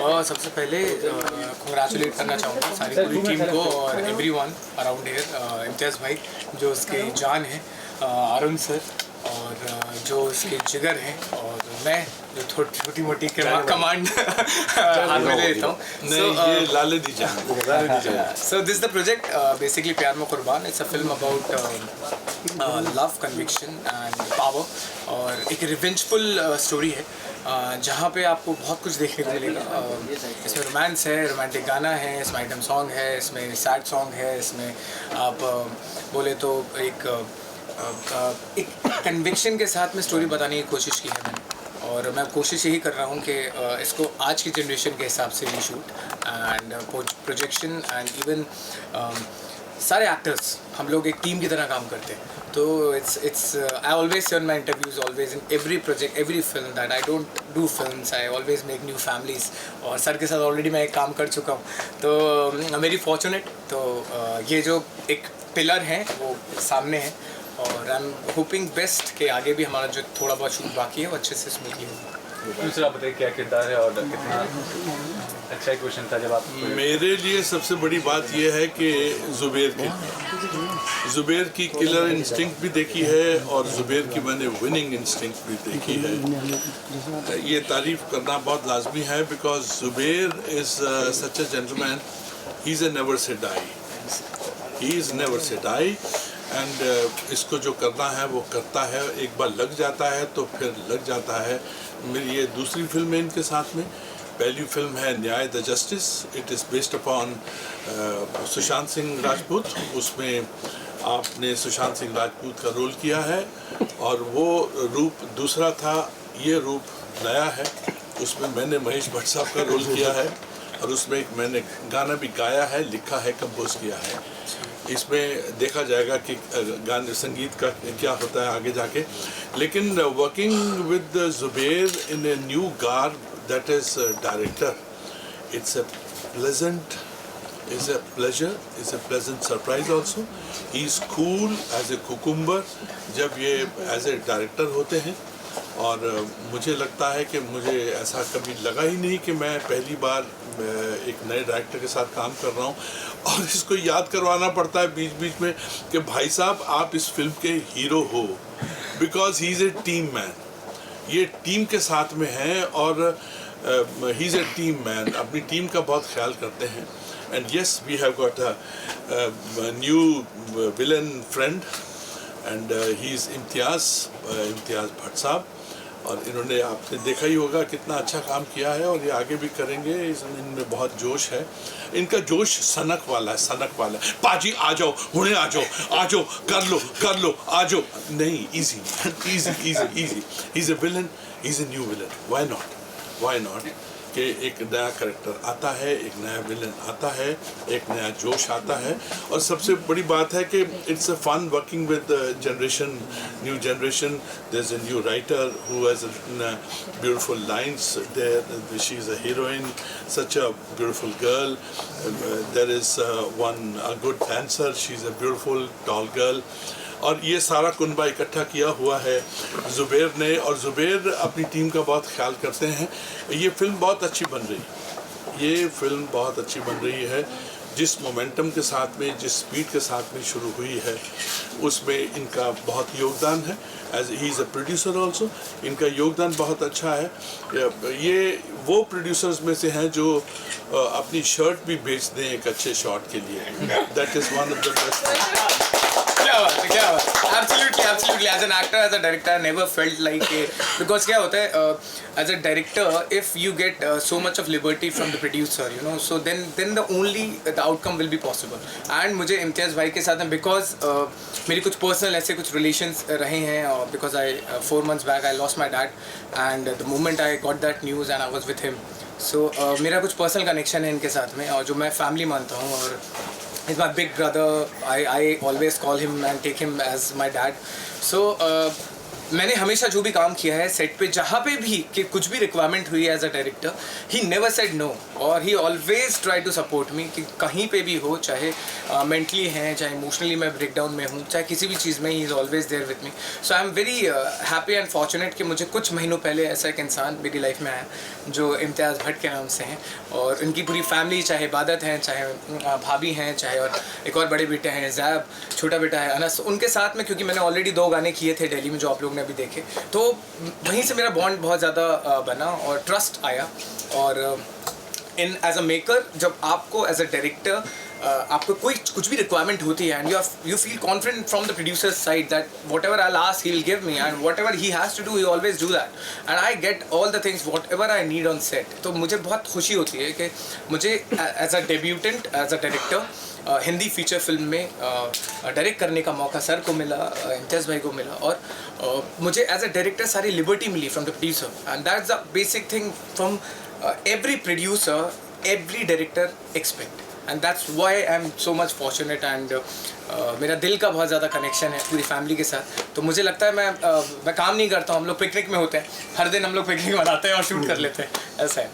और सबसे पहले कंग्रेचुलेट करना चाहूँगा सारी पूरी टीम को और एवरीवन अराउंड हियर, इम्तियाज़ भाई जो उसके जान है, अरुण सर और जो उसके जिगर हैं, और मैं जो छोटी मोटी कमांड हाथ में ले लेता हूँ. ये लाले दी जान. So this is the project, basically प्यार में कुर्बान. It's a film about love, conviction and power, और एक रिवेंजफुल स्टोरी है जहाँ पे आपको बहुत कुछ देखने को मिलेगा. इसमें रोमांस है, रोमांटिक गाना है, इसमें आइटम सॉन्ग है, इसमें सैड सॉन्ग है, इसमें आप बोले तो एक कन्विक्शन के साथ में स्टोरी बताने की कोशिश की है मैंने, और मैं कोशिश यही कर रहा हूँ कि इसको आज की जनरेशन के हिसाब से reshoot and projection and even सारे एक्टर्स हम लोग एक टीम की तरह काम करते हैं. तो it's I always say on my interviews, always in every project, every film that I don't do films, I always make new families. और सर के साथ ऑलरेडी मैं एक काम कर चुका हूँ, तो मेरी फॉर्चुनेट. तो ये जो एक पिलर है वो सामने है, और आई एम होपिंग बेस्ट कि आगे भी हमारा जो थोड़ा बहुत शूट बाकी है वो अच्छे से स्मूथली होगा. दूसरा बताइए क्या किरदार है और कितना अच्छा क्वेश्चन था जब आप. मेरे लिए सबसे बड़ी बात यह है कि ज़ुबैर की किलर इंस्टिंक्ट भी देखी है और ज़ुबैर की मैंने विनिंग इंस्टिंक्ट भी देखी है. ये तारीफ करना बहुत लाजमी है because Zubair is such a gentleman. He is never say die. He is never say die and इसको जो करना है वो करता है. एक बार लग जाता है तो फिर लग जाता है. मेरी ये दूसरी फिल्म है इनके साथ में. पहली फिल्म है न्याय the justice. It is based upon Sushant Singh Rajput. उसमें आपने सुशांत सिंह राजपूत का रोल किया है और वो रूप दूसरा था, ये रूप नया है. उसमें मैंने महेश भट्ट साहब का रोल किया है और उसमें एक मैंने गाना भी गाया है, लिखा है, कंपोज किया है. इसमें देखा जाएगा कि गाने संगीत का क्या होता है आगे जाके. लेकिन working with Zubair in a new garb that is director, it's a pleasant, is a pleasure, is a pleasant surprise also. He is cool as a cucumber जब ये एज ए डायरेक्टर होते हैं. और मुझे लगता है कि मुझे ऐसा कभी लगा ही नहीं कि मैं पहली बार एक नए डायरेक्टर के साथ काम कर रहा हूँ और इसको याद करवाना पड़ता है बीच बीच में कि भाई साहब आप इस फिल्म के हीरो हो, because he is a team man. ये टीम के साथ में हैं और he is a team man. अपनी टीम का बहुत ख्याल करते हैं. And yes we have got a new villain friend and he is Imtiaz Bhatt साहब. और इन्होंने आपने देखा ही होगा कितना अच्छा काम किया है और ये आगे भी करेंगे. इनमें बहुत जोश है. इनका जोश सनक वाला है, सनक वाला है. पाजी आ जाओ, हुणे आ जाओ, कर लो, आ जाओ. नहीं, easy easy easy easy. He is a villain, he is a new villain. Why not कि एक नया करैक्टर आता है, एक नया विलन आता है, एक नया जोश आता है. और सबसे बड़ी बात है कि it's a fun working with generation, new generation. There is a new writer who has beautiful lines there. She is a heroine, such a beautiful girl. There is one a good dancer, she is a beautiful tall girl. और ये सारा कुनबा इकट्ठा किया हुआ है ज़ुबैर ने, और ज़ुबैर अपनी टीम का बहुत ख्याल करते हैं. ये फिल्म बहुत अच्छी बन रही है. ये फिल्म बहुत अच्छी बन रही है. जिस मोमेंटम के साथ में, जिस स्पीड के साथ में शुरू हुई है उसमें इनका बहुत योगदान है. As he is a producer also, इनका योगदान बहुत अच्छा है. ये वो प्रोड्यूसर्स में से हैं जो अपनी शर्ट भी बेच दें एक अच्छे शॉट के लिए. That is one of the best. क्या बात. Absolutely. As an actor, as a director, I never felt like because क्या होता है as a director, if you get so much of liberty from the producer, you know, so then the outcome will be possible. And मुझे इम्तियाज़ भाई के साथ में because मेरी कुछ personal ऐसे कुछ relations रहे हैं, because 4 months back I lost my dad, and the moment I got that news and I was with him, so मेरा कुछ personal connection है इनके साथ में और जो मैं family मानता हूँ. और he's my big brother. I always call him and take him as my dad. So मैंने हमेशा जो भी काम किया है सेट पे, जहाँ पे भी कि कुछ भी रिक्वायरमेंट हुई है as a director, he never said no और he always try to support me कि कहीं पे भी हो, चाहे मेंटली है, चाहे इमोशनली मैं ब्रेकडाउन में हूँ, चाहे किसी भी चीज़ में, he is always there with me. So I am very happy and fortunate कि मुझे कुछ महीनों पहले ऐसा एक इंसान मेरी लाइफ में आया जो इम्तियाज़ भट्ट के नाम से हैं, और उनकी पूरी फैमिली, चाहे इबादत हैं, चाहे भाभी हैं, चाहे और एक और बड़े बेटे हैं ज़ैब, छोटा बेटा है अनस, उनके साथ में, क्योंकि मैंने ऑलरेडी 2 गाने किए थे दिल्ली में जो आप लोग ने अभी देखे, तो वहीं से मेरा बॉन्ड बहुत ज़्यादा बना और ट्रस्ट आया. और इन एज अ मेकर, जब आपको एज अ डायरेक्टर आपको कोई कुछ भी रिक्वायरमेंट होती है and you feel confident from the producer side that whatever I ask he will give me and whatever he has to do he always do that and I get all the things whatever I need on set. तो मुझे बहुत खुशी होती है कि मुझे as a debutant, as a director Hindi feature film में direct करने का मौका सर को मिला, इम्तियाज़ भाई को मिला, और मुझे एज अ डायरेक्टर सारी लिबर्टी मिली from the producer and that's the basic thing from every producer, every director expect, and that's why I'm so much fortunate and मेरा दिल का बहुत ज़्यादा कनेक्शन है पूरी फैमिली के साथ. तो मुझे लगता है मैं काम नहीं करता हूँ, हम लोग पिकनिक में होते हैं, हर दिन हम लोग पिकनिक मनाते हैं और शूट कर लेते हैं, ऐसा है.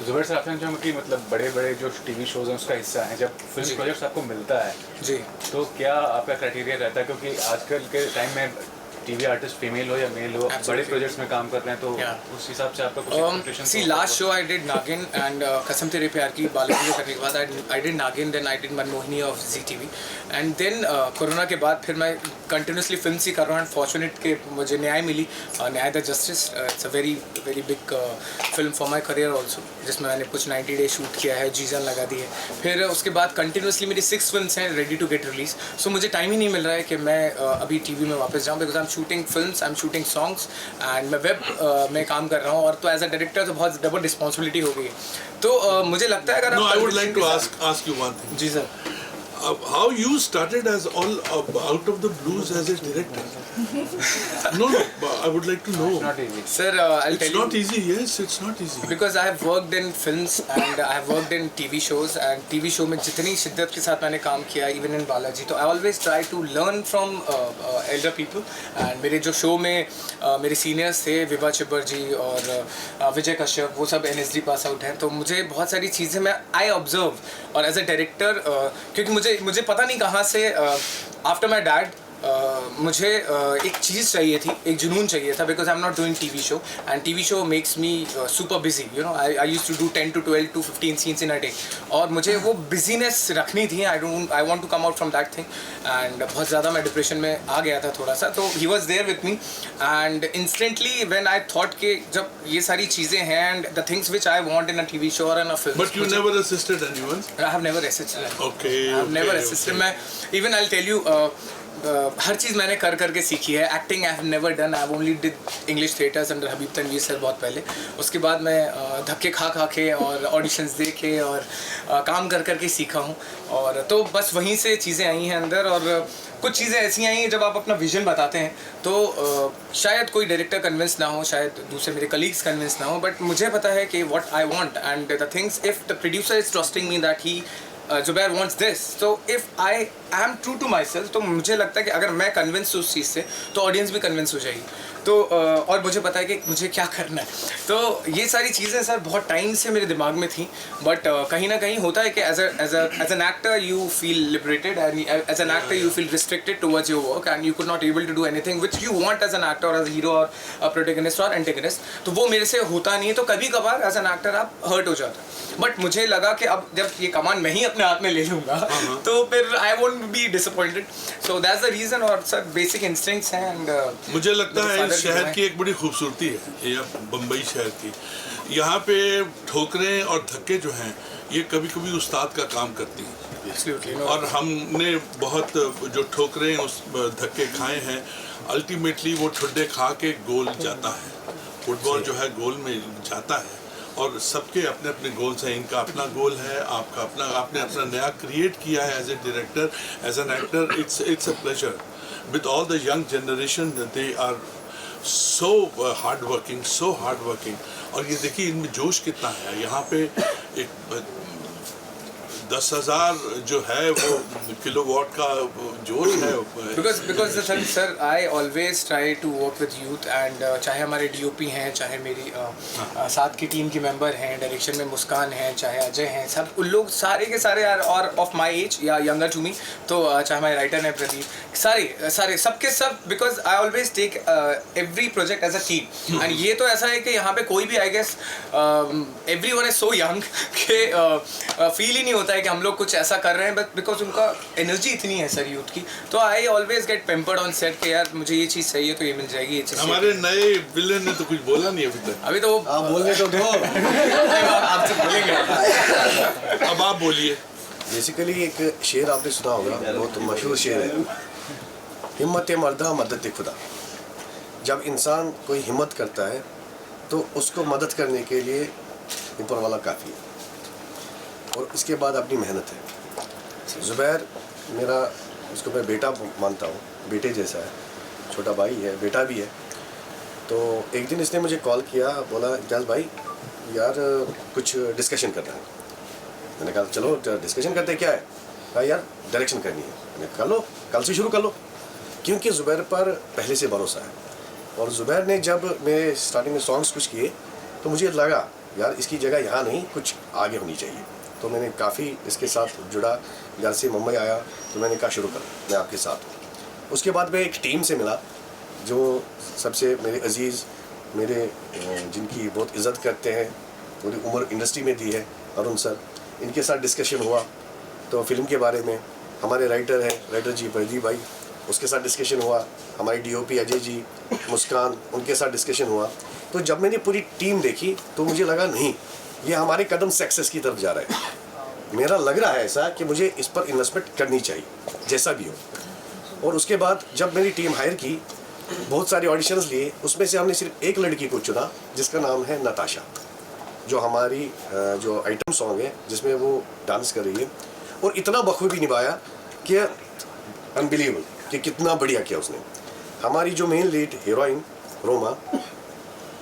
जुबैर सर, आपने जो कि मतलब बड़े बड़े जो टीवी शोज हैं उसका हिस्सा है, जब फिल्म प्रोजेक्ट्स आपको मिलता है जी, तो क्या आपका क्राइटेरिया रहता है, क्योंकि आजकल के टाइम में टीवी आर्टिस्ट फीमेल हो या मेल हो, बड़े प्रोजेक्ट्स में काम कर रहे हैं, तो उस हिसाब से आपका कुछ expectation? See last show I did Naagin and Kasam Tere Pyaar Ki Balaji करने के बाद I did Naagin, then I did Manmohini of ZTV and then corona के बाद फिर मैं कंटिन्यूसली फिल्म ही कर रहा हूँ. एंड फॉर्चुनेट कि मुझे न्याय मिली, न्याय the justice. It's a very very big film for my career also, जिसमें मैंने कुछ 90 डेज शूट किया है, जीजन लगा दी है. फिर उसके बाद कंटिन्यूसली मेरी 6 फिल्म्स हैं रेडी टू गेट रिलीज. सो मुझे टाइम ही नहीं मिल रहा है कि मैं अभी टीवी में वापस जाऊँ, because I am shooting films, I am shooting songs and मैं वेब में काम कर रहा हूँ. और तो एज अ डायरेक्टर तो बहुत डबल रिस्पॉन्सिबिलिटी हो गई है. तो मुझे लगता है अगर No, I would like to ask you one thing. जी sir. How you started as all out of the blues as a director? No, I would like to know. It's not easy. Sir, I'll It's tell you. not easy. Yes, it's not easy. Because I have worked in films and I have worked in TV shows and TV show में जितनी शिद्दत के साथ मैंने काम किया, even in Balaji, तो I always try to learn from elder people. And मेरे जो शो में मेरे सीनियर्स थे विभा चिब्बर जी और विजय कश्यप, वो सब NSD पास आउट हैं, तो मुझे बहुत सारी चीज़ें मैं आई ऑब्जर्व. और एज अ डायरेक्टर, क्योंकि मुझे पता नहीं कहाँ से आफ्टर माई डैड मुझे एक चीज़ चाहिए थी, एक जुनून चाहिए था, because I am not doing TV show and TV show makes me super busy. You know, I used to do 10 to 12 to 15 scenes in a day, और मुझे वो बिजीनेस रखनी थी. I want to come out from that thing and बहुत ज़्यादा मैं depression में आ गया था थोड़ा सा. तो he was there with me and instantly when I thought कि जब ये सारी चीज़ें हैं and the things which I want in a TV show और in a film. But you never assisted anyone? I have never assisted. Okay. I have never assisted. मैं even I'll tell you, हर चीज़ मैंने कर करके सीखी है. Acting I have never done, I have only did English theatres under Habib Tanvir sir बहुत पहले. उसके बाद मैं धक्के खा के और ऑडिशंस दे के और काम कर करके सीखा हूँ. और तो बस वहीं से चीज़ें आई हैं अंदर, और कुछ चीज़ें ऐसी आई हैं जब आप अपना विजन बताते हैं तो शायद कोई डायरेक्टर कन्विंस ना हो, शायद दूसरे मेरे कलीग्स कन्विंस ना हो, बट मुझे पता है कि what I want and the things, if the producer is trusting me that he Zubair wants this, so if I am true to myself, तो मुझे लगता है कि अगर मैं कन्विंस हूँ उस चीज़ से तो ऑडियंस भी कन्विंस हो जाएगी. तो और मुझे पता है कि मुझे क्या करना है. तो ये सारी चीज़ें सर बहुत टाइम से मेरे दिमाग में थी, बट कहीं ना कहीं होता है कि as an actor you feel liberated and as an actor you feel restricted towards your work and you could not able to do anything which you want as an actor और as hero और protagonist और antagonist. तो वो मेरे से होता नहीं है, तो कभी कभार एज एन एक्टर आप हर्ट हो जाते हैं. बट मुझे लगा कि अब जब ये कमान मैं ही अपने हाथ में ले लूँगा तो फिर I won't be disappointed. So that's the reason. और सर बेसिक इंस्टिंक्ट्स हैं एंड मुझे लगता है इस शहर की एक बड़ी खूबसूरती है, ये बम्बई शहर की. यहाँ पे ठोकरें और धक्के जो हैं ये कभी कभी उस्ताद का काम करती हैं. और हमने बहुत जो ठोकरें उस धक्के खाए हैं, अल्टीमेटली वो ठुड्डे खा के गोल जाता है. फुटबॉल जो है गोल में जाता है और सबके अपने अपने गोल्स हैं. इनका अपना गोल है, आपका अपना, आपने अपना नया क्रिएट किया है as a director, as an actor. It's a pleasure with all the young generation. They are so hard working. और ये देखिए इनमें जोश कितना है. यहाँ पे एक 10,000 जो है वो किलोवाट का जोश है। Because sir, I always try to work with youth and चाहे हमारे DOP हैं, चाहे मेरी साथ की टीम के मेंबर हैं, डायरेक्शन में मुस्कान हैं, चाहे अजय हैं, सब उन लोग सारे के सारे यार और ऑफ माई एज या यंगर टू मी, तो चाहे हमारे राइटर हैं प्रदीप, सारे सबके सब, because I always take every project as a team. And ये तो ऐसा है कि यहाँ पे कोई भी I guess everyone is so young कि फील ही नहीं होता है कि हम लोग कुछ ऐसा कर रहे हैं, बट बिकॉज उनका एनर्जी इतनी है सर यूथ की, तो I always get pampered on set कि यार मुझे ये चीज़ चाहिए तो ये मिल जाएगी, ये चीज़। हमारे नए विलेन ने तो कुछ बोला नहीं अभी तक। अभी तो आप बोलने तो दो। आपसे बोलेंगे। अब आप बोलिए। बेसिकली एक शेर आपने सुना होगा, बहुत मशहूर शेर है, हिम्मत मर्दा मदद खुदा। जब इंसान कोई हिम्मत करता है तो उसको मदद करने के लिए ऊपर वाला काफ़ी है, और उसके बाद अपनी मेहनत है। ज़ुबैर मेरा, उसको मैं बेटा मानता हूँ, बेटे जैसा है, छोटा भाई है, बेटा भी है। तो एक दिन इसने मुझे कॉल किया, बोला इम्तियाज़ भाई यार कुछ डिस्कशन करना है। मैंने कहा चलो डिस्कशन करते हैं, क्या है? कहा यार डायरेक्शन करनी है। मैंने कहा कर लो, कल से शुरू कर लो, क्योंकि ज़ुबैर पर पहले से भरोसा है। और ज़ुबैर ने जब मैं स्टार्टिंग में सॉन्ग्स कुछ किए तो मुझे लगा यार इसकी जगह यहाँ नहीं, कुछ आगे होनी चाहिए। तो मैंने काफ़ी इसके साथ जुड़ा, घर से मुंबई आया तो मैंने कहा शुरू कर, मैं आपके साथ हूँ। उसके बाद मैं एक टीम से मिला जो सबसे मेरे अजीज़, मेरे जिनकी बहुत इज़्ज़त करते हैं, पूरी उम्र इंडस्ट्री में दी है, अरुण सर, इनके साथ डिस्कशन हुआ। तो फिल्म के बारे में हमारे राइटर हैं, राइटर जी प्रदीप भाई, उसके साथ डिस्कशन हुआ। हमारी DOP अजय जी, मुस्कान, उनके साथ डिस्कशन हुआ। तो जब मैंने पूरी टीम देखी तो मुझे लगा नहीं, ये हमारे कदम सक्सेस की तरफ जा रहा है। मेरा लग रहा है ऐसा कि मुझे इस पर इन्वेस्टमेंट करनी चाहिए, जैसा भी हो। और उसके बाद जब मेरी टीम हायर की, बहुत सारे ऑडिशंस लिए, उसमें से हमने सिर्फ एक लड़की को चुना जिसका नाम है नताशा, जो हमारी जो आइटम सॉन्ग है जिसमें वो डांस कर रही है, और इतना बखूबी निभाया कि अनबिलीवेबल, कि कितना बढ़िया किया उसने। हमारी जो मेन लीड हीरोइन रोमा,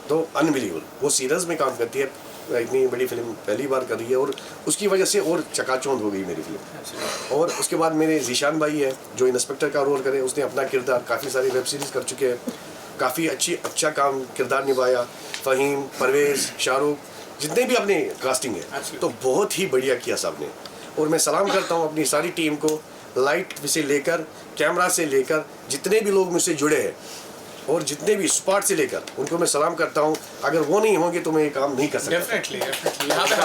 तो अनबिलीवेबल, वो सीरियस में काम करती है, इतनी बड़ी फिल्म पहली बार कर रही है, और उसकी वजह से और चकाचौंध हो गई मेरी फिल्म। और उसके बाद मेरे जीशान भाई है जो इंस्पेक्टर का रोल करे, उसने अपना किरदार काफ़ी सारी वेब सीरीज़ कर चुके हैं, काफ़ी अच्छा काम किरदार निभाया। फ़हीम, परवेज़, शाहरुख, जितने भी अपने कास्टिंग है, तो बहुत ही बढ़िया किया सब ने। और मैं सलाम करता हूँ अपनी सारी टीम को, लाइट से लेकर, कैमरा से लेकर, जितने भी लोग मुझसे जुड़े हैं और जितने भी स्पॉट से लेकर, उनको मैं सलाम करता हूँ। अगर वो नहीं होंगे तो मैं ये काम नहीं कर सकता। डेफिनेटली यहाँ पे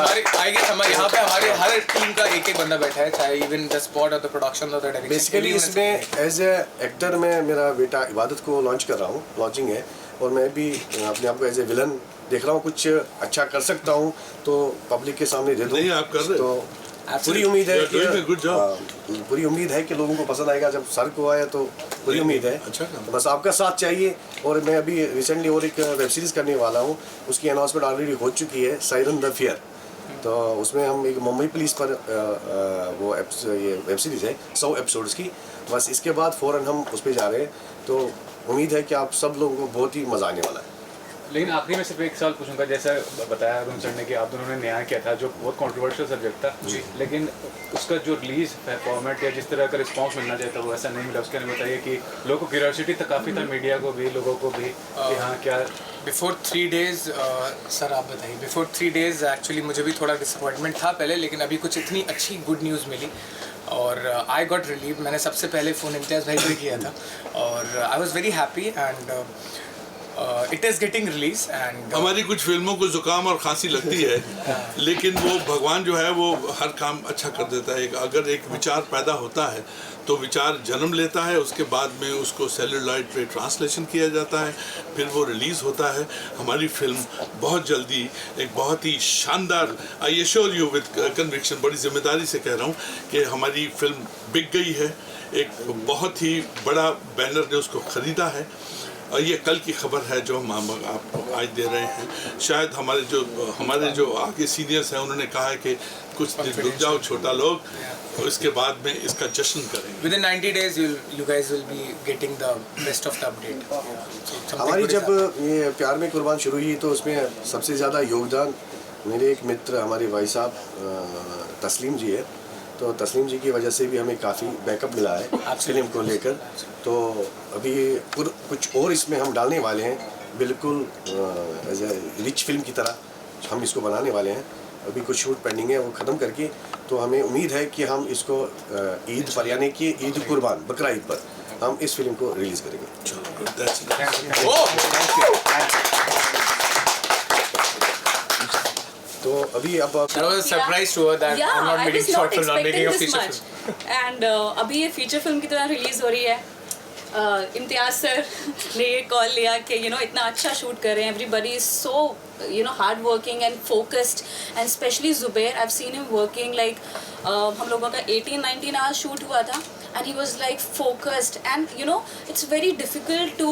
हमारे हर टीम का एक बंदा बैठा है, चाहे इवन द स्पॉट और द प्रोडक्शन और द डायरेक्शन। बेसिकली इसमें एज ए एक्टर में मेरा बेटा इबादत को लॉन्च कर रहा हूँ, लॉन्चिंग है, और मैं भी अपने आप को एज ए विलन देख रहा हूँ। कुछ अच्छा कर सकता हूँ तो पब्लिक के सामने दे दूँ। नहीं, आप कर रहे तो पूरी उम्मीद है कि पूरी उम्मीद है कि लोगों को पसंद आएगा। जब सर को आया तो पूरी उम्मीद है। अच्छा, तो बस आपका साथ चाहिए। और मैं अभी रिसेंटली और एक वेब सीरीज़ करने वाला हूँ, उसकी अनाउंसमेंट ऑलरेडी हो चुकी है, सायरन द फियर। तो उसमें हम एक मुंबई पुलिस पर वो ये वेब सीरीज़ है 100 एपिसोड्स की। बस इसके बाद फ़ौरन हम उस पर जा रहे हैं, तो उम्मीद है कि आप सब लोगों को बहुत ही मज़ा आने वाला है। लेकिन आखिरी में सिर्फ एक सवाल पूछूंगा, जैसा बताया अरुण सर ने कि आप दोनों ने न्याय किया था, जो बहुत कंट्रोवर्शियल सब्जेक्ट था, लेकिन उसका जो रिलीज फॉर्मेट या जिस तरह का रिस्पांस मिलना चाहिए था वो ऐसा नहीं मिला। उसके लिए बताइए कि लोगों को क्यूरियोसिटी तो काफ़ी था, मीडिया को भी, लोगों को भी, कि हाँ क्या। बिफोर 3 days सर आप बताइए। बिफोर 3 days एक्चुअली मुझे भी थोड़ा डिसअपॉइंटमेंट था पहले, लेकिन अभी कुछ इतनी अच्छी गुड न्यूज़ मिली और आई गॉट रिलीव। मैंने सबसे पहले फ़ोन इम्तियाज़ भाई को किया था और I was very happy and it is getting release. And हमारी कुछ फिल्मों को जुकाम और खांसी लगती है, लेकिन वो भगवान जो है वो हर काम अच्छा कर देता है। अगर एक विचार पैदा होता है तो विचार जन्म लेता है, उसके बाद में उसको सेलुलॉइड पे ट्रांसलेशन किया जाता है, फिर वो रिलीज़ होता है। हमारी फिल्म बहुत जल्दी एक बहुत ही शानदार, I assure you with conviction, बड़ी जिम्मेदारी से कह रहा हूँ कि हमारी फिल्म बिक गई है। एक बहुत ही बड़ा बैनर ने उसको ख़रीदा है और ये कल की खबर है जो हम आपको आज दे रहे हैं। शायद हमारे जो आगे सीनियर्स हैं उन्होंने कहा है कि कुछ दिन रुक जाओ छोटा लोग, और इसके बाद में इसका जश्न करेंगे। Within 90 days you guys will be getting the best of the update. हमारी जब ये प्यार में कुर्बान शुरू हुई तो उसमें सबसे ज़्यादा योगदान मेरे एक मित्र हमारे भाई साहब तस्लीम जी है। तो तस्लीम जी की वजह से भी हमें काफ़ी बैकअप मिला है फिल्म को लेकर। तो अभी कुछ और इसमें हम डालने वाले हैं, बिल्कुल एज ए रिच फिल्म की तरह हम इसको बनाने वाले हैं। अभी कुछ शूट पेंडिंग है, वो ख़त्म करके तो हमें उम्मीद है कि हम इसको ईद पर यानी कि ईद कुर्बान बकरा ईद पर हम इस फिल्म को रिलीज़ करेंगे। तो अभी अब I was surprised to her that Yeah, I'm not I making was short not film, not making expecting a this feature much. film. And अभी ये फीचर फिल्म की तरह रिलीज हो रही है। इम्तियाज सर ने ये कॉल लिया कि इतना अच्छा शूट कर रहे हैं, everybody is so hard working and focused, and specially Zubair, I have seen him working like हम लोगों का 18-19 आवर्स शूट हुआ था and he was like focused, and it's very difficult to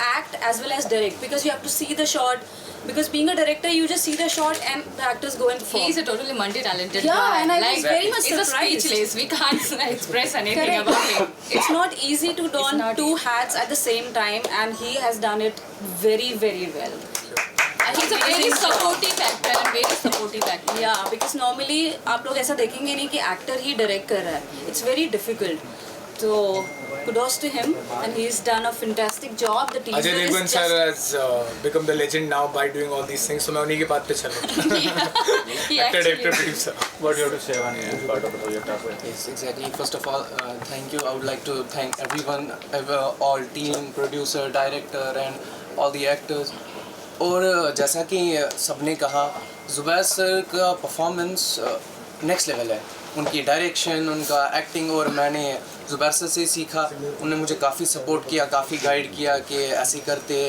act as well as direct because you have to see the shot, because being a director you just see the shot and the actors go and perform. He is a totally multi-talented Yeah, guy. and I was like, very much he's a surprised. speechless. We can't express anything Correct. about him. It's not easy to don not two hats at the same time, and he has done it very, very well. And he's a very supportive actor and very supportive actor. Yeah, because normally आप लोग ऐसा देखेंगे नहीं कि actor ही direct कर रहा है. It's very difficult. So kudos to him, and he's done a fantastic job. The teaser Ajay is Devgan just sir has become the legend now by doing all these things. So मैं उन्हीं के बात पे चल रहा हूँ. He Actor, actually director, producer. What do you have to say on this part of the project आपको? Yes, exactly. First of all, thank you. I would like to thank everyone, all team, producer, director, and all the actors. और जैसा कि सबने कहा, Zubair sir का performance next level है। उनकी direction, उनका एक्टिंग, और मैंने जुबैर सर से सीखा। उन्होंने मुझे काफ़ी सपोर्ट किया, काफ़ी गाइड किया कि ऐसे करते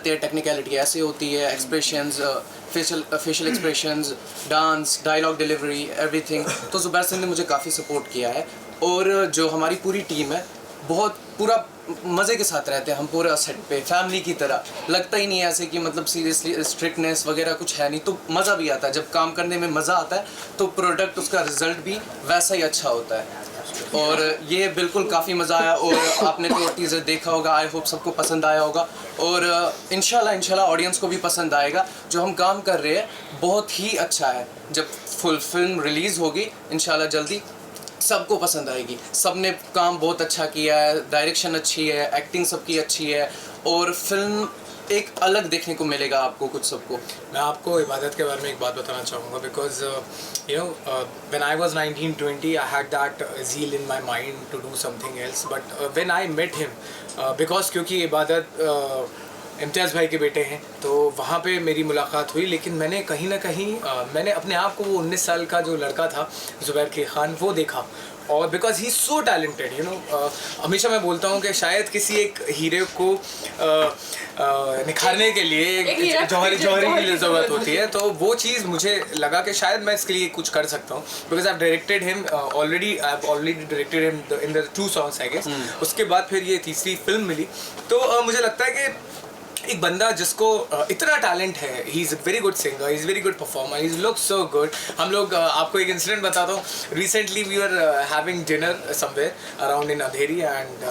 हैं, टेक्निकलिटी ऐसे होती है, expressions, facial expressions, dance, dialogue delivery, everything. तो जुबैर सर ने मुझे काफ़ी सपोर्ट किया है। और जो हमारी पूरी टीम है, बहुत पूरा मज़े के साथ रहते हैं हम पूरा सेट पे, फैमिली की तरह। लगता ही नहीं है ऐसे कि मतलब सीरियसली स्ट्रिक्टनेस वगैरह कुछ है नहीं। तो मज़ा भी आता है, जब काम करने में मज़ा आता है तो प्रोडक्ट, उसका रिज़ल्ट भी वैसा ही अच्छा होता है। और ये बिल्कुल काफ़ी मज़ा आया। और आपने तो टीज़र देखा होगा, आई होप सबको पसंद आया होगा। और इंशाल्लाह ऑडियंस को भी पसंद आएगा। जो हम काम कर रहे हैं बहुत ही अच्छा है। जब फुल फिल्म रिलीज़ होगी इंशाल्लाह जल्दी, सबको पसंद आएगी। सबने काम बहुत अच्छा किया है, डायरेक्शन अच्छी है, एक्टिंग सबकी अच्छी है, और फिल्म एक अलग देखने को मिलेगा आपको कुछ सबको। मैं आपको इबादत के बारे में एक बात बताना चाहूँगा, because when I was 19-20 I had that zeal in my mind to do something else, but when I met him, because क्योंकि इबादत इम्तियाज़ भाई के बेटे हैं, तो वहाँ पे मेरी मुलाकात हुई। लेकिन मैंने कहीं ना कहीं मैंने अपने आप को वो 19 साल का जो लड़का था जुबैर के खान, वो देखा। और बिकॉज ही सो टैलेंटेड, हमेशा मैं बोलता हूँ कि शायद किसी एक हीरे को निखारने के लिए जौहरी की ज़रूरत होती है। तो वो चीज़ मुझे लगा कि शायद मैं इसके लिए कुछ कर सकता हूँ, because I have directed him already directed him in the 2 songs I guess. उसके बाद फिर ये तीसरी फिल्म मिली। तो मुझे लगता है कि एक बंदा जिसको इतना टैलेंट है, he is a very good singer, he is very good performer, he look so good. हम लोग आपको एक इंसिडेंट बताता हूँ। Recently we are having dinner somewhere around in Andheri, and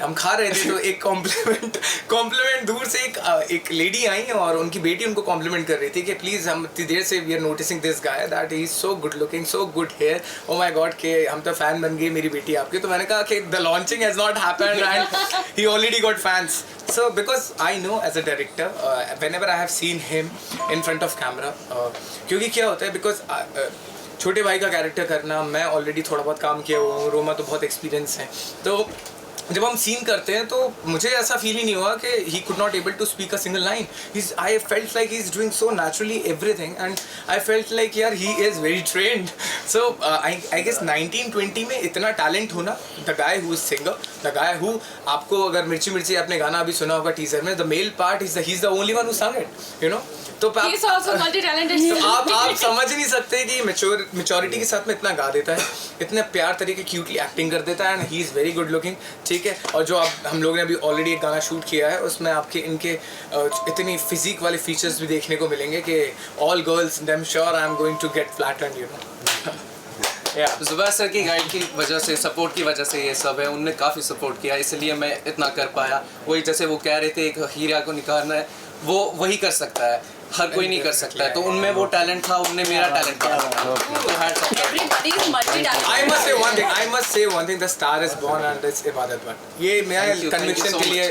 हम खा रहे थे, तो एक कॉम्प्लीमेंट दूर से एक लेडी आई और उनकी बेटी उनको कॉम्प्लीमेंट कर रही थी कि प्लीज़, हम इतनी देर से we are noticing this guy that he is so good looking, so good hair, oh my god के हम तो फ़ैन बन गए मेरी बेटी आपकी। तो मैंने कहा कि the launching has not happened and he already got fans. So because I know as a director, whenever I have seen him in front of camera, क्योंकि क्या होता है, because छोटे भाई का कैरेक्टर करना, मैं ऑलरेडी थोड़ा बहुत काम किया हुआ हूँ, रोमा तो बहुत एक्सपीरियंस है। तो जब हम सीन करते हैं तो मुझे ऐसा फील ही नहीं हुआ कि he could not able to speak a single line. I felt like he is doing so naturally everything, and I felt like यार he is very trained. So I guess 19-20 में इतना टैलेंट होना, the guy who is singer, the guy who, आपको अगर मिर्ची आपने गाना अभी सुना होगा टीजर में, the male part he is the only one who sang it, तो He is also multi-talented. तो आप समझ नहीं सकते कि मैच्योरिटी के साथ में इतना गा देता है, इतने प्यार तरीके क्यूटली एक्टिंग कर देता है, and he is very good looking. ठीक है, और जो आप हम लोग ने अभी ऑलरेडी एक गाना शूट किया है, उसमें आपके इनके इतनी फिजिक वाले फीचर्स भी देखने को मिलेंगे कि all girls, I am sure I am going to get flattered, Zubair sir की गाइड की वजह से, सपोर्ट की वजह से ये सब है। उनने काफ़ी सपोर्ट किया, इसलिए मैं इतना कर पाया। वही जैसे वो कह रहे थे एक हीरा को निखारना है, वो वही कर सकता है, हर कोई नहीं कर सकता है। तो उनमें वो टैलेंट था, उनने मेरा टैलेंट था। तो Everybody is I must say one thing. The star is born and it's Ibadat Bhatt. ये मैं conviction के लिए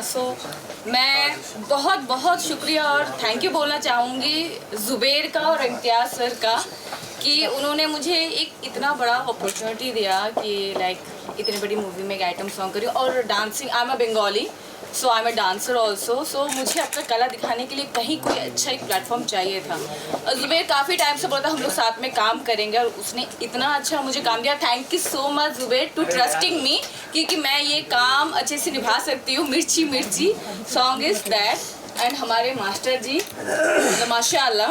सो मैं बहुत बहुत शुक्रिया और थैंक यू बोलना चाहूँगी ज़ुबैर का और इम्तियाज़ सर का कि उन्होंने मुझे एक इतना बड़ा अपॉर्चुनिटी दिया कि लाइक इतनी बड़ी मूवी में एक आइटम सॉन्ग करी और dancing. I am a Bengali so I am a dancer also. सो मुझे अपना कला दिखाने के लिए कहीं कोई अच्छा एक प्लेटफॉर्म चाहिए था। ज़ुबैर काफ़ी टाइम से बोला था हम लोग साथ में काम करेंगे और उसने इतना अच्छा मुझे काम दिया। Thank you so much Zubair to trusting me कि मैं ये काम अच्छे से निभा सकती हूँ। मिर्ची मिर्ची सॉन्ग इज़ दैट। एंड हमारे मास्टर जी माशाल्लाह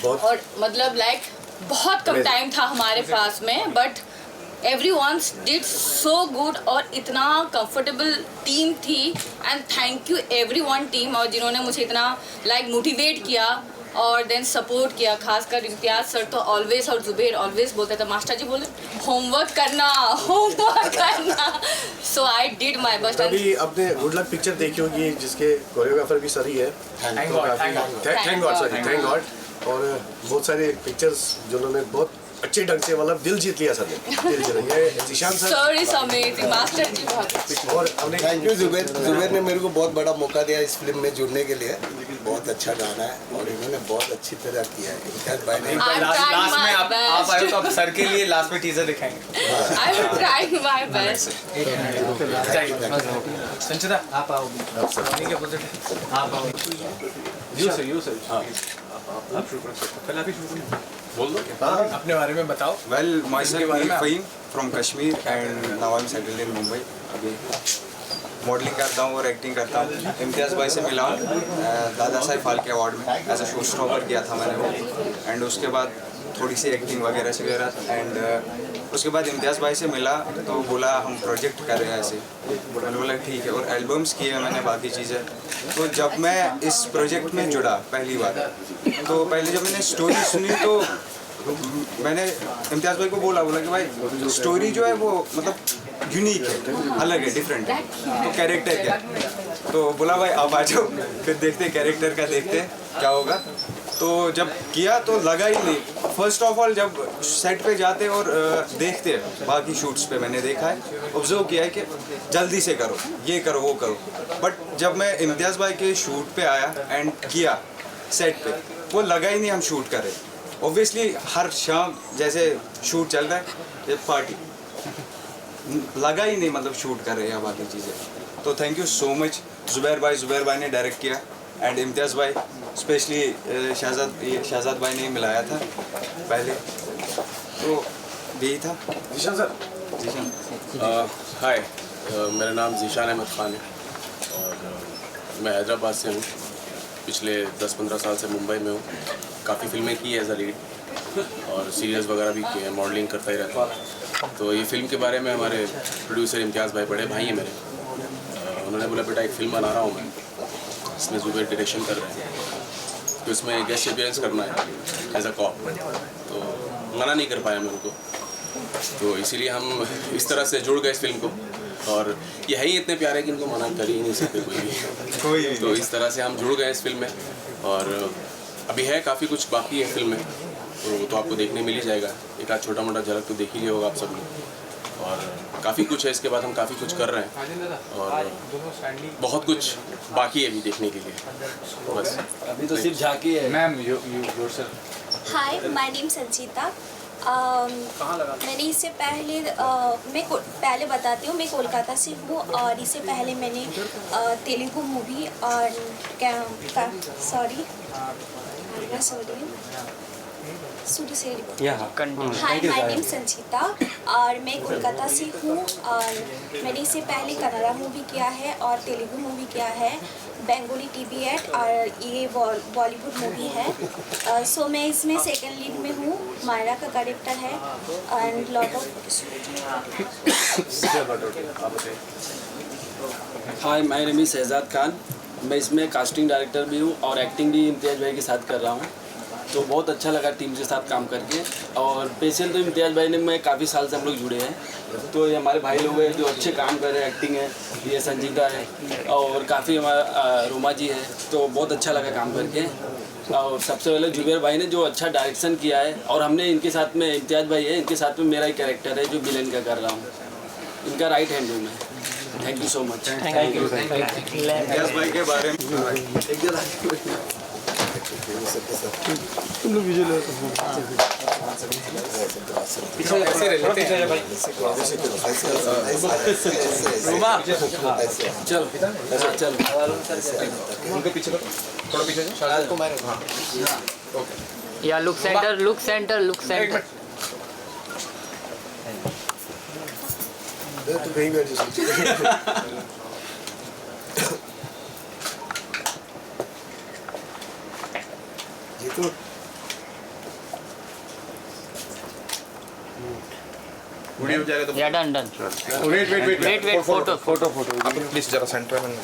और मतलब लाइक बहुत कम टाइम था हमारे पास में but everyone did so good और इतना कंफर्टेबल टीम थी and thank you everyone team और जिन्होंने मुझे इतना लाइक मोटिवेट किया और देन सपोर्ट किया। खासकर इम्तियाज़ सर तो ऑलवेज और ज़ुबैर ऑलवेज बोलते थे मास्टर जी बोले होमवर्क करना। सो आई डिड माई बेस्ट। अभी आपने गुड लक पिक्चर देखी होगी जिसके कोरियोग्राफर भी सर ही है। Thank God. और बहुत सारे पिक्चर्स जिन्होंने बहुत अच्छे ढंग से मतलब दिल जीत लिया सर ने। ये Zeeshan sir is amazing. Master ji बहुत और हमने थैंक यू ज़ुबैर ने मेरे को बहुत बड़ा मौका दिया इस फिल्म में जुड़ने के लिए। बहुत अच्छा गाना है और इन्होंने बहुत अच्छी तरह किया है। इम्तियाज़ भाई ने लास्ट में आप आए तो आप सर के लिए लास्ट में टीजर दिखाएंगे। I am trying my best. Sanchita आप आओ। क्या बोलते थे? आप आओ। यू सर आप शुरू कर सकते हो। पहले आप ही शुरू करें। बोल दो अपने बारे में बताओ। Well, myself is Fahim from Kashmir and now I'm settled in Mumbai. अभी मॉडलिंग करता हूँ और एक्टिंग करता हूँ। इम्तियाज़ भाई से मिला हूँ दादा साहब फाल्के अवार्ड में एज अ शो स्टॉपर किया था मैंने वो। एंड उसके बाद थोड़ी सी एक्टिंग वगैरह एंड उसके बाद इम्तियाज़ भाई से मिला तो बोला हम प्रोजेक्ट कर रहे हैं ऐसे। मैंने बोला ठीक है और एल्बम्स किए मैंने बाकी चीज़ें। तो जब मैं इस प्रोजेक्ट में जुड़ा पहली बार तो पहले जब मैंने स्टोरी सुनी तो मैंने इम्तियाज़ भाई को बोला कि भाई स्टोरी जो है वो मतलब यूनिक है, अलग है, डिफरेंट है। तो कैरेक्टर क्या? तो बोला भाई आप आ जाओ फिर देखते कैरेक्टर का देखते क्या होगा। तो जब किया तो लगा ही नहीं। फर्स्ट ऑफ ऑल जब सेट पे जाते और देखते बाकी शूट्स पे मैंने देखा है ऑब्जर्व किया है कि जल्दी से करो ये करो वो करो। बट जब मैं इम्तियाज़ भाई के शूट पे आया एंड किया सेट पे वो लगा ही नहीं हम शूट कर रहे। ऑब्वियसली हर शाम जैसे शूट चल रहा है ये पार्टी लगा ही नहीं मतलब शूट कर रहे हैं बाकी चीज़ें। तो thank you so much Zubair भाई ने डायरेक्ट किया एंड इम्तियाज़ भाई स्पेशली शहजाद भाई ने मिलाया था पहले। तो यही था। जीशान सर। हाय मेरा नाम ज़ीशान अहमद ख़ान है और मैं हैदराबाद से हूँ। पिछले 10-15 साल से मुंबई में हूँ। काफ़ी फिल्में की एज अ लीड और सीरियल्स वगैरह भी किए हैं। मॉडलिंग करता ही रहता हूँ। तो ये फिल्म के बारे में हमारे प्रोड्यूसर इम्तियाज़ भाई बड़े भाई हैं मेरे। उन्होंने बोला बेटा एक फ़िल्म बना रहा हूँ मैं, इसमें ज़ुबैर डायरेक्शन कर रहे हैं तो इसमें गेस्ट अपीयरेंस करना है एज अ कॉप। तो मना नहीं कर पाया मैं उनको। तो इसीलिए हम इस तरह से जुड़ गए इस फिल्म को और ये है ही इतने प्यारे कि इनको मना कर ही नहीं सकते कोई भी। तो इस तरह से हम जुड़ गए इस फिल्म में और अभी है काफ़ी कुछ बाकी है फिल्म में तो आपको देखने मिल ही जाएगा। एक आध छोटा मोटा झलक तो देख ही लिया होगा आप सब लोग। और काफ़ी कुछ है इसके बाद हम काफ़ी कुछ कर रहे हैं और बहुत कुछ बाकी है अभी देखने के लिए। बस अभी तो सिर्फ झांकी है। Ma'am yourself. Hi my name Sanchita. मैंने इससे पहले पहले बताती हूँ मैं कोलकाता से हूँ और इससे पहले मैंने तेलुगु मूवी और हाय माय नेम संचिता और मैं कोलकाता से हूँ और मैंने इससे पहले कन्नड़ा मूवी किया है और तेलुगु मूवी किया है, बंगाली टीवी एड और ये बॉलीवुड मूवी है। सो मैं इसमें सेकंड लीड में हूँ। मायरा का कैरेक्टर है and lot of. Hi my name is Shahzad Khan. मैं इसमें कास्टिंग डायरेक्टर भी हूँ और एक्टिंग भी इम्तियाज़ भाई के साथ कर रहा हूँ। तो बहुत अच्छा लगा टीम के साथ काम करके और स्पेशल तो इम्तियाज़ भाई ने मैं काफ़ी साल से हम लोग जुड़े हैं। तो ये हमारे भाई लोग हैं जो अच्छे काम कर रहे हैं। एक्टिंग है, ये संजीता है और काफ़ी हमारा रोमा जी है। तो बहुत अच्छा लगा काम करके और सबसे पहले जुबेर भाई ने जो अच्छा डायरेक्शन किया है, और हमने इनके साथ में इम्तियाज़ भाई है, इनके साथ में मेरा ही कैरेक्टर है जो विलेन का कर रहा हूँ, इनका राइट हैंड हूँ मैं। Thank you so much. Imtiaz भाई के बारे में ऐसे रह लेते हैं। चलो चलो उनके पीछे थोड़ा पीछे शायद को मारे। हाँ ओके या लुक सेंटर तो कहीं बैठ जाओ। ये तो या डन वेट फोटो आप प्लीज जरा सेंटर में